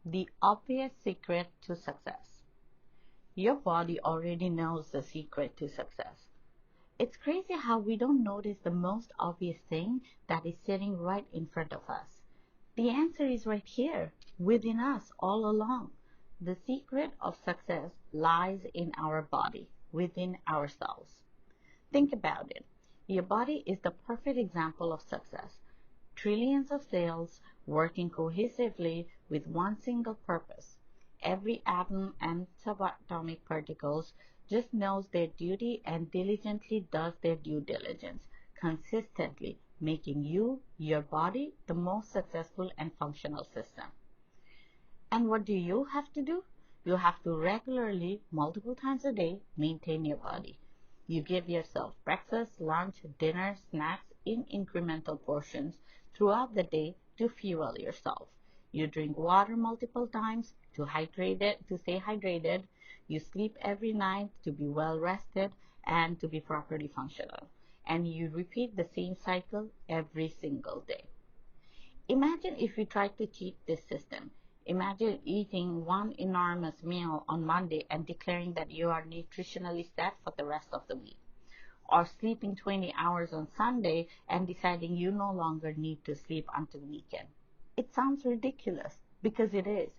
The obvious secret to success. Your body already knows the secret to success. It's crazy how we don't notice the most obvious thing that is sitting right in front of us. The answer is right here, within us all along. The secret of success lies in our body, within ourselves. Think about it. Your body is the perfect example of success. Trillions of cells working cohesively with one single purpose. Every atom and subatomic particles just knows their duty and diligently does their due diligence, consistently making you, your body, the most successful and functional system. And what do you have to do? You have to regularly, multiple times a day, maintain your body. You give yourself breakfast, lunch, dinner, snacks in incremental portions throughout the day to fuel yourself. You drink water multiple times to stay hydrated. You sleep every night to be well rested and to be properly functional. And you repeat the same cycle every single day. Imagine if you tried to cheat this system. Imagine eating one enormous meal on Monday and declaring that you are nutritionally set for the rest of the week. Or sleeping 20 hours on Sunday and deciding you no longer need to sleep until weekend. It sounds ridiculous because it is.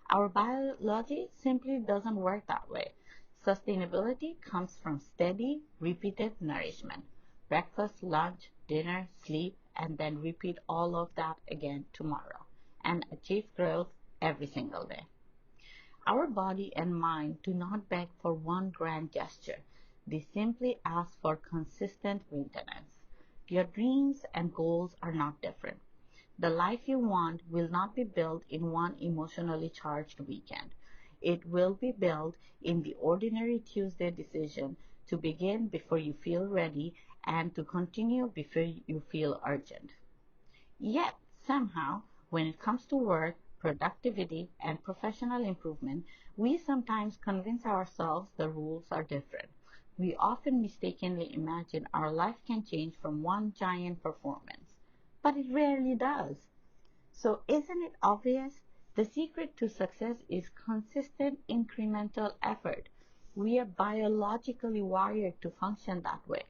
Our biology simply doesn't work that way. Sustainability comes from steady, repeated nourishment. Breakfast, lunch, dinner, sleep, and then repeat all of that again tomorrow and achieve growth every single day. Our body and mind do not beg for one grand gesture. They simply ask for consistent maintenance. Your dreams and goals are not different. The life you want will not be built in one emotionally charged weekend. It will be built in the ordinary Tuesday decision to begin before you feel ready and to continue before you feel urgent. Yet, somehow, when it comes to work, productivity, and professional improvement, we sometimes convince ourselves the rules are different. We often mistakenly imagine our life can change from one giant performance, but it rarely does. So, isn't it obvious? The secret to success is consistent incremental effort. We are biologically wired to function that way.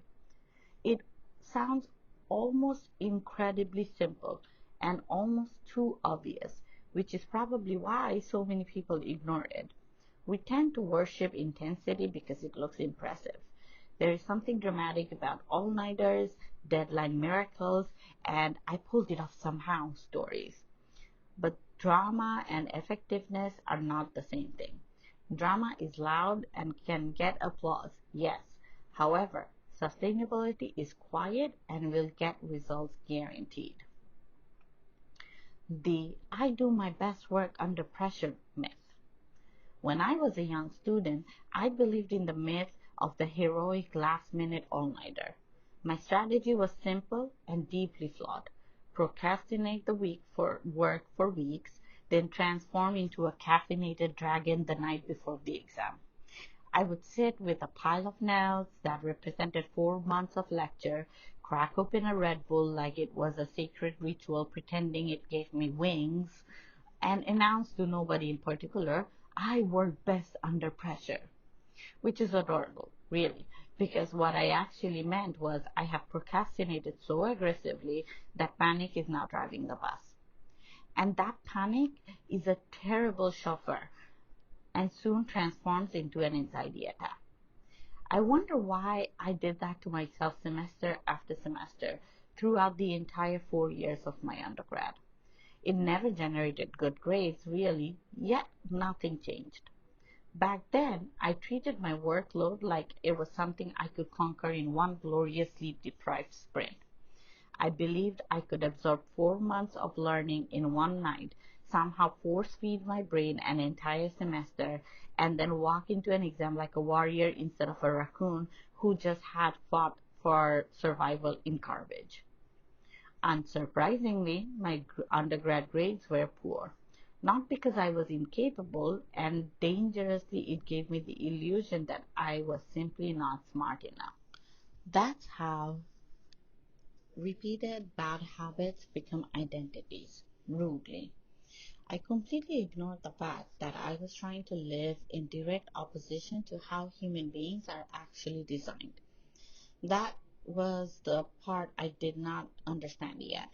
It sounds almost incredibly simple and almost too obvious, which is probably why so many people ignore it. We tend to worship intensity because it looks impressive. There is something dramatic about all-nighters, deadline miracles, and I pulled it off somehow stories. But drama and effectiveness are not the same thing. Drama is loud and can get applause, yes. However, sustainability is quiet and will get results guaranteed. The I do my best work under pressure myth. When I was a young student, I believed in the myth of the heroic last minute all-nighter. My strategy was simple and deeply flawed. Procrastinate the week for work for weeks, then transform into a caffeinated dragon the night before the exam. I would sit with a pile of notes that represented 4 months of lecture, crack open a Red Bull like it was a sacred ritual pretending it gave me wings, and announce to nobody in particular, I work best under pressure, which is adorable, really, because what I actually meant was I have procrastinated so aggressively that panic is now driving the bus. And that panic is a terrible chauffeur and soon transforms into an anxiety attack. I wonder why I did that to myself semester after semester throughout the entire 4 years of my undergrad. It never generated good grades, really, yet nothing changed. Back then, I treated my workload like it was something I could conquer in one glorious sleep-deprived sprint. I believed I could absorb 4 months of learning in one night, somehow force-feed my brain an entire semester, and then walk into an exam like a warrior instead of a raccoon who just had fought for survival in garbage. Unsurprisingly, my undergrad grades were poor. Not because I was incapable, and dangerously it gave me the illusion that I was simply not smart enough. That's how repeated bad habits become identities, rudely. I completely ignored the fact that I was trying to live in direct opposition to how human beings are actually designed. That was the part I did not understand yet.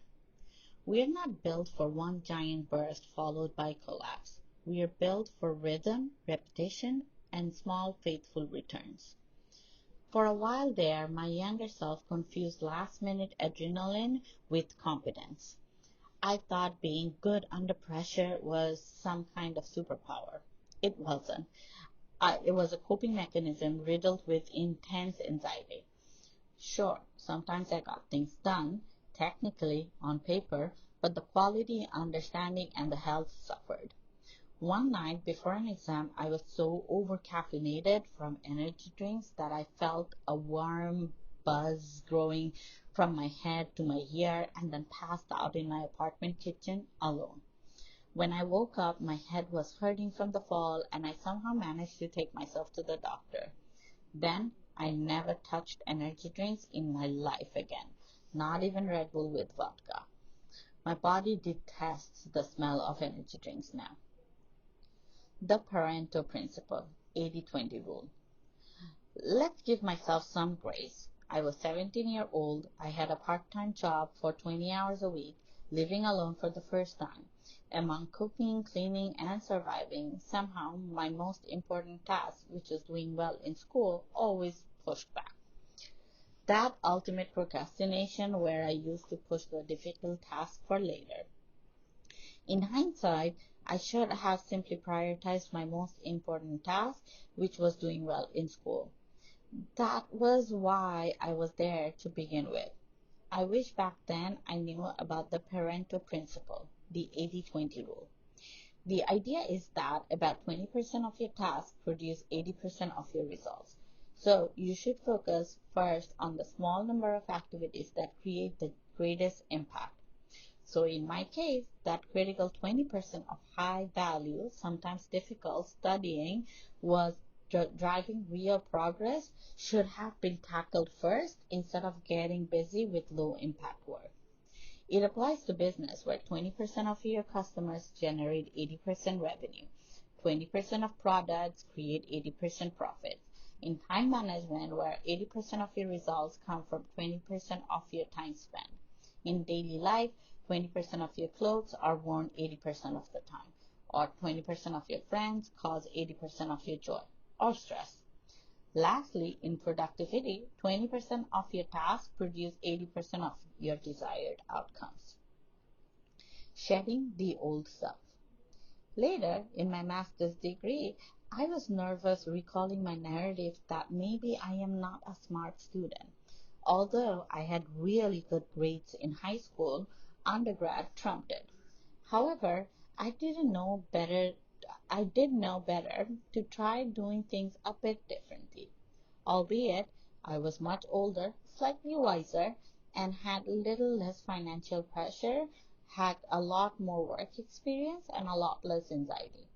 We are not built for one giant burst followed by collapse. We are built for rhythm, repetition, and small faithful returns. For a while there, my younger self confused last minute adrenaline with competence. I thought being good under pressure was some kind of superpower. It wasn't. It was a coping mechanism riddled with intense anxiety. Sure, sometimes I got things done, technically, on paper, but the quality, understanding, and the health suffered. One night before an exam, I was so over-caffeinated from energy drinks that I felt a warm buzz growing from my head to my ear and then passed out in my apartment kitchen alone. When I woke up, my head was hurting from the fall and I somehow managed to take myself to the doctor. Then I never touched energy drinks in my life again, not even Red Bull with vodka. My body detests the smell of energy drinks now. The Pareto principle, 80-20 rule. Let's give myself some grace. I was 17-year old. I had a part-time job for 20 hours a week, living alone for the first time. Among cooking, cleaning, and surviving, somehow my most important task, which was doing well in school, always pushed back. That ultimate procrastination where I used to push the difficult task for later. In hindsight, I should have simply prioritized my most important task, which was doing well in school. That was why I was there to begin with. I wish back then I knew about the Pareto principle, the 80-20 rule. The idea is that about 20% of your tasks produce 80% of your results. So you should focus first on the small number of activities that create the greatest impact. So in my case, that critical 20% of high value, sometimes difficult studying was driving real progress should have been tackled first instead of getting busy with low impact work. It applies to business where 20% of your customers generate 80% revenue. 20% of products create 80% profits. In time management where 80% of your results come from 20% of your time spent. In daily life, 20% of your clothes are worn 80% of the time, or 20% of your friends cause 80% of your joy or stress. Lastly, in productivity, 20% of your tasks produce 80% of your desired outcomes. Shedding the old self. Later, in my master's degree, I was nervous recalling my narrative that maybe I am not a smart student. Although I had really good grades in high school, undergrad trumped it. However, I did know better to try doing things a bit differently. Albeit, I was much older, slightly wiser, and had little less financial pressure, had a lot more work experience, and a lot less anxiety.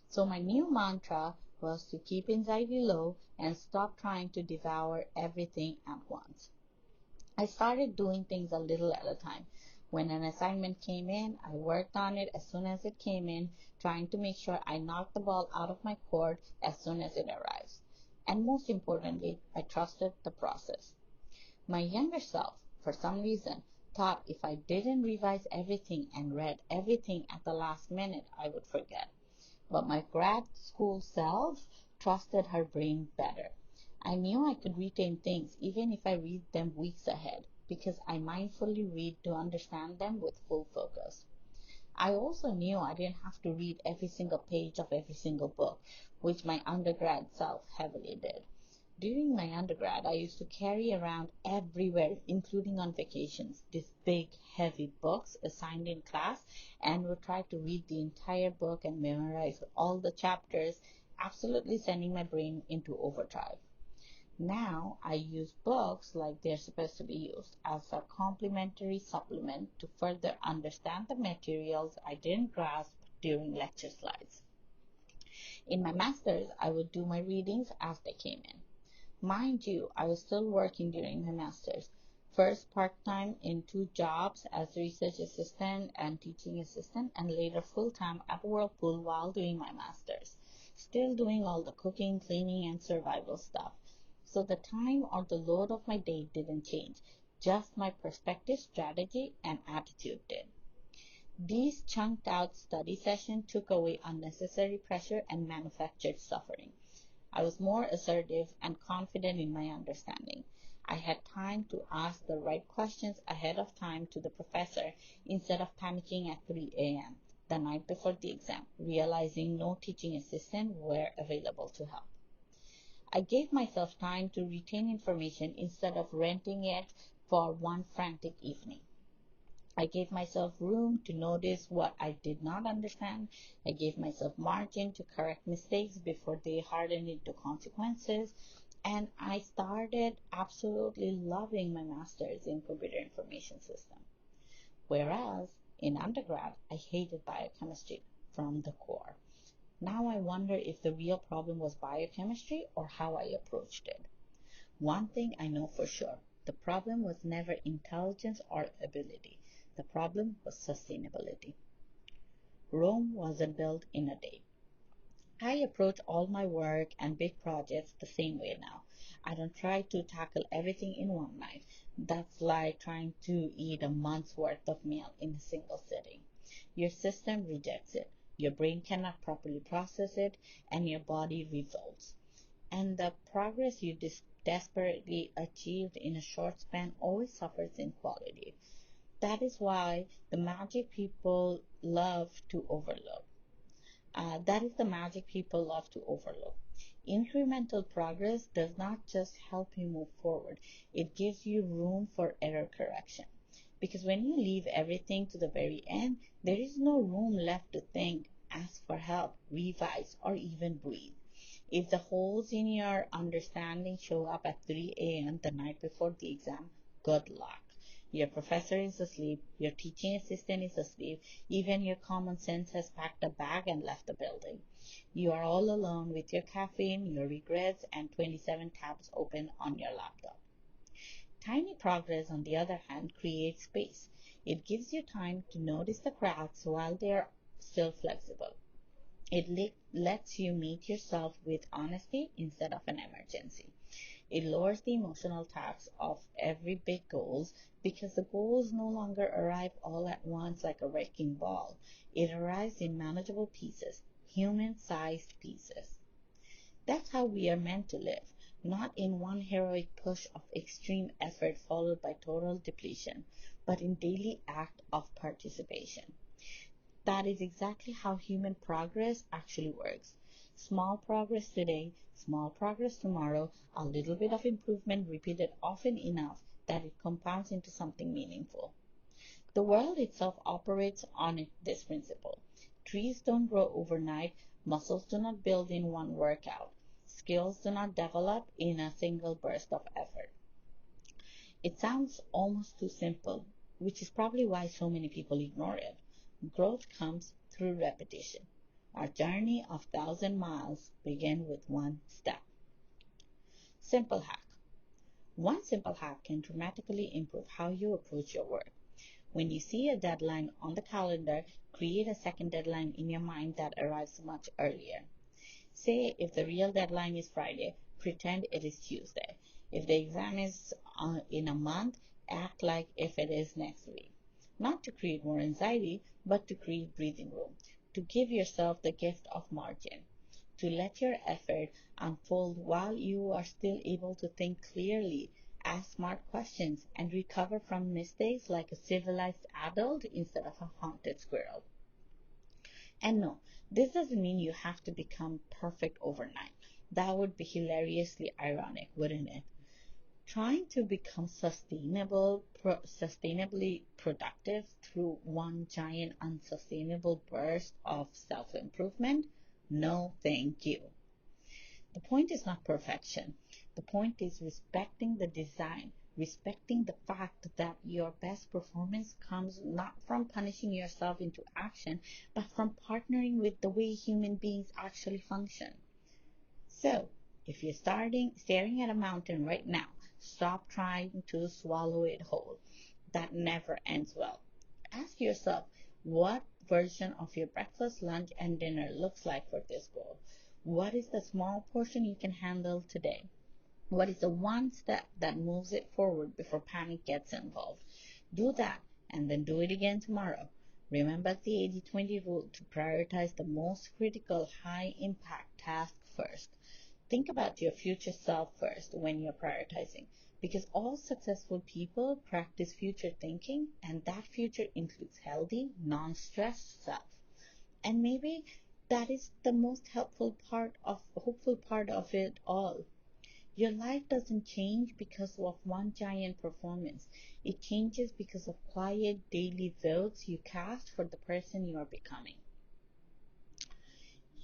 So my new mantra was to keep anxiety low and stop trying to devour everything at once. I started doing things a little at a time. When an assignment came in, I worked on it as soon as it came in, trying to make sure I knocked the ball out of my court as soon as it arrives. And most importantly, I trusted the process. My younger self, for some reason, thought if I didn't revise everything and read everything at the last minute, I would forget. But my grad school self trusted her brain better. I knew I could retain things even if I read them weeks ahead because I mindfully read to understand them with full focus. I also knew I didn't have to read every single page of every single book, which my undergrad self heavily did. During my undergrad, I used to carry around everywhere, including on vacations, these big, heavy books assigned in class and would try to read the entire book and memorize all the chapters, absolutely sending my brain into overdrive. Now I use books like they're supposed to be used as a complementary supplement to further understand the materials I didn't grasp during lecture slides. In my master's, I would do my readings as they came in. Mind you, I was still working during my master's. First part-time in two jobs as research assistant and teaching assistant, and later full-time at Whirlpool while doing my master's. Still doing all the cooking, cleaning, and survival stuff. So the time or the load of my day didn't change, just my perspective, strategy, and attitude did. These chunked out study sessions took away unnecessary pressure and manufactured suffering. I was more assertive and confident in my understanding. I had time to ask the right questions ahead of time to the professor instead of panicking at 3 a.m. the night before the exam, realizing no teaching assistant were available to help. I gave myself time to retain information instead of renting it for one frantic evening. I gave myself room to notice what I did not understand. I gave myself margin to correct mistakes before they hardened into consequences. And I started absolutely loving my master's in computer information system. Whereas in undergrad, I hated biochemistry from the core. Now I wonder if the real problem was biochemistry or how I approached it. One thing I know for sure, the problem was never intelligence or ability. The problem was sustainability. Rome wasn't built in a day. I approach all my work and big projects the same way now. I don't try to tackle everything in one night. That's like trying to eat a month's worth of meal in a single sitting. Your system rejects it, your brain cannot properly process it, and your body revolts. And the progress you desperately achieved in a short span always suffers in quality. That is why the magic people love to overlook. That is the magic people love to overlook. Incremental progress does not just help you move forward, it gives you room for error correction. Because when you leave everything to the very end, there is no room left to think, ask for help, revise, or even breathe. If the holes in your understanding show up at 3 a.m. the night before the exam, good luck. Your professor is asleep, your teaching assistant is asleep, even your common sense has packed a bag and left the building. You are all alone with your caffeine, your regrets, and 27 tabs open on your laptop. Tiny progress, on the other hand, creates space. It gives you time to notice the cracks while they are still flexible. It lets you meet yourself with honesty instead of an emergency. It lowers the emotional tax of every big goals because the goals no longer arrive all at once like a wrecking ball. It arrives in manageable pieces, human-sized pieces. That's how we are meant to live, not in one heroic push of extreme effort followed by total depletion, but in daily act of participation. That is exactly how human progress actually works. Small progress today, small progress tomorrow, a little bit of improvement repeated often enough that it compounds into something meaningful. The world itself operates on this principle. Trees don't grow overnight, muscles do not build in one workout, skills do not develop in a single burst of effort. It sounds almost too simple, which is probably why so many people ignore it. Growth comes through repetition. Our journey of 1,000 miles begins with one step. Simple hack. One simple hack can dramatically improve how you approach your work. When you see a deadline on the calendar, create a second deadline in your mind that arrives much earlier. Say if the real deadline is Friday, pretend it is Tuesday. If the exam is in a month, act like if it is next week. Not to create more anxiety, but to create breathing room. To give yourself the gift of margin. To let your effort unfold while you are still able to think clearly, ask smart questions, and recover from mistakes like a civilized adult instead of a haunted squirrel. And no, this doesn't mean you have to become perfect overnight. That would be hilariously ironic, wouldn't it? Trying to become sustainably productive through one giant unsustainable burst of self-improvement? No, thank you. The point is not perfection. The point is respecting the design, respecting the fact that your best performance comes not from punishing yourself into action, but from partnering with the way human beings actually function. So, if you're staring at a mountain right now, Stop trying to swallow it whole. That never ends well. Ask yourself what version of your breakfast, lunch, and dinner looks like for this goal. What is the small portion you can handle today? What is the one step that moves it forward before panic gets involved? Do that and then do it again tomorrow. Remember the 80-20 rule to prioritize the most critical, high impact task first. Think about your future self first when you're prioritizing, because all successful people practice future thinking, and that future includes healthy, non stressed self. And maybe that is the most hopeful part of it all. Your life doesn't change because of one giant performance. It changes because of quiet daily votes you cast for the person you are becoming.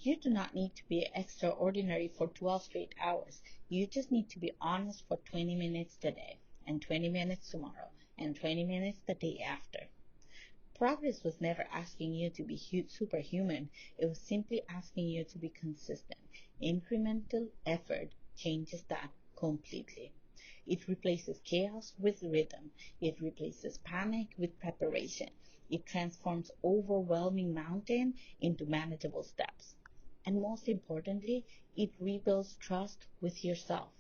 You do not need to be extraordinary for 12 straight hours. You just need to be honest for 20 minutes today, and 20 minutes tomorrow, and 20 minutes the day after. Progress was never asking you to be superhuman. It was simply asking you to be consistent. Incremental effort changes that completely. It replaces chaos with rhythm. It replaces panic with preparation. It transforms overwhelming mountain into manageable steps. And most importantly, it rebuilds trust with yourself.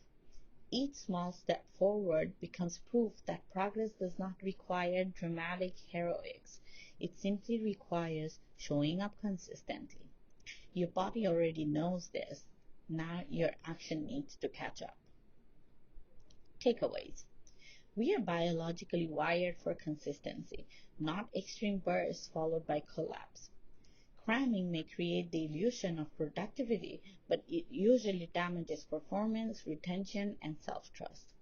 Each small step forward becomes proof that progress does not require dramatic heroics. It simply requires showing up consistently. Your body already knows this. Now your action needs to catch up. Takeaways. We are biologically wired for consistency, not extreme bursts followed by collapse. Cramming may create the illusion of productivity, but it usually damages performance, retention, and self trust.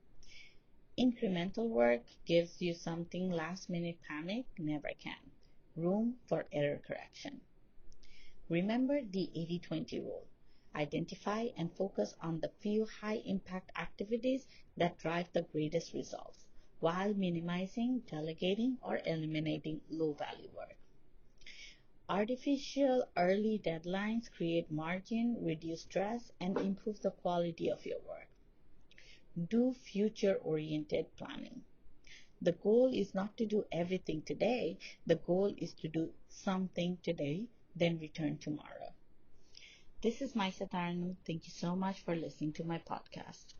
Incremental work gives you something last minute panic never can: room for error correction. Remember the 80-20 rule. Identify and focus on the few high impact activities that drive the greatest results, while minimizing, delegating, or eliminating low value work. Artificial early deadlines create margin, reduce stress, and improve the quality of your work. Do future oriented planning. The goal is not to do everything today. The goal is to do something today, then return tomorrow. This is Maisa Tarnu. Thank you so much for listening to my podcast.